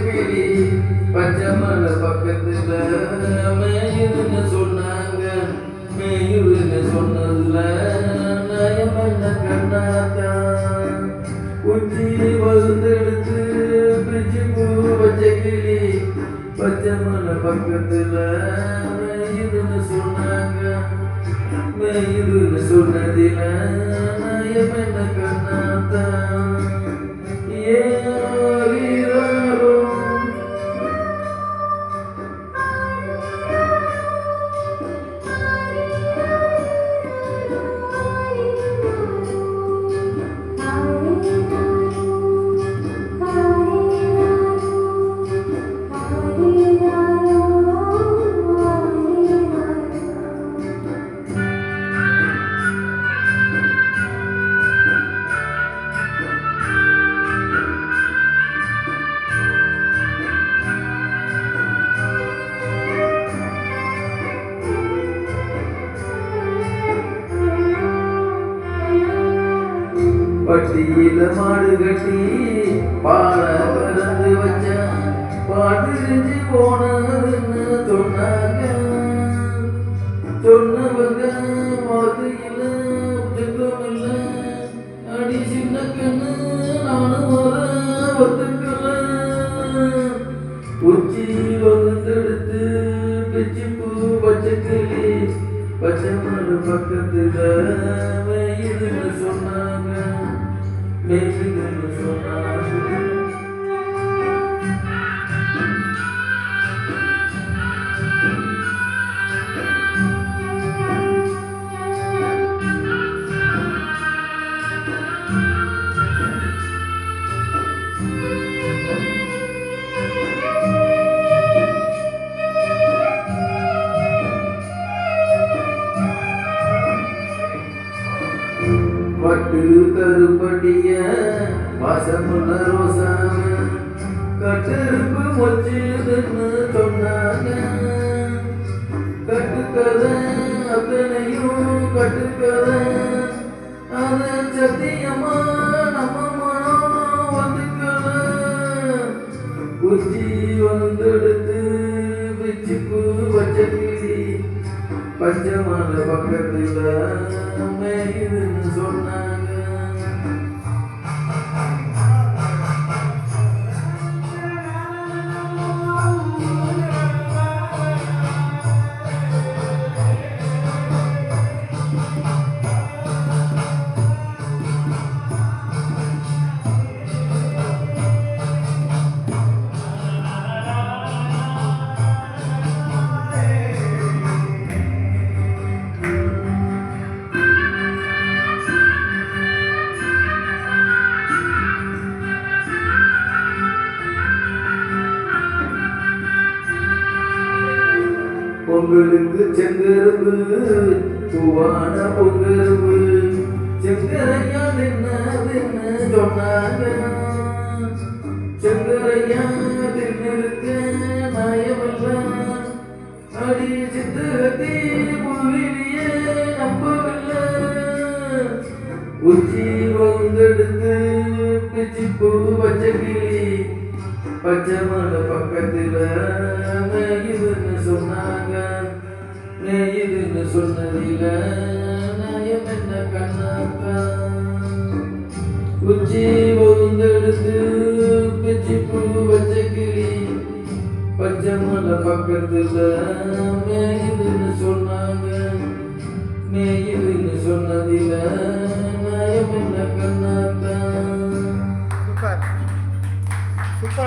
கிளி பச்சை மலை பக்கத்துல மேயுன்னு சொன்னாங்க. மேயுன்னு சொன்னதுல நயம் என்ன கண்ணாத்தான். உச்சி வகுந்தெடுத்து பிச்சு பூ வச்ச கிளி பச்சை மலை பக்கத்துல மேயுன்னு சொன்னாங்க. மேயுன்னு சொன்னதில நயம் என்ன கண்ணாத்தான். பட்டியில மாடு கட்டி பால பிறந்து வச்ச பாட்டிரிஞ்சு போனதுன்னு சொன்னாங்க. சொன்னவங்க வார்த்தையில துக்கம் இல்ல. அடி சின்ன கண்ணு நானும் ஒத்துக்கல. உச்சி வகுந்தெடுத்து பிச்சு பூ பச்சை கிளி பச்சை மலை பக்கத்துல மேயுன்னு சொன்னாங்க. மேயுன்னு சொன்னாங்க. பட்டு கருப்பட்டிய வாசமுள்ள ரோசாம கட்டெருப்பு மொச்சுதுன்னு சொன்னாங்க. கட்டுக்கதை அத்தனையும் கட்டுக்கதை அத சத்தியமா நம்ம மனம் வந்துக்கல. உச்சி வந்தெடுத்து பிச்சு பூ வச்ச கிளி பச்சை மலை பக்கத்துல மேயுன்னு சொன்னாங்க. பொங்கலுக்கு செங்கரும்பு பூவான பொங்கரும்பு செங்கரையா தின்னு சொன்னாங்க. செங்கரையா தின்னுருக்க நயமில்ல. அடி சித்தகத்தி புவிலியே நம்பவில்லை. உச்சி வந்தெடுத்து பிச்சு பூ வச்ச கிளி பச்சை மலை பக்கத்துல மேயுன்னு சொன்னாங்க. மேயுன்னு சொன்னதில நயம் என்ன கண்ணாத்தான். உச்சி வகுந்தெடுத்து பிச்சு பூ வச்ச கிளி பச்சை மலை பக்கத்துல மேயுன்னு சொன்னாங்க. மேயுன்னு சொன்னதில நயம் என்ன கண்ணாத்தான்.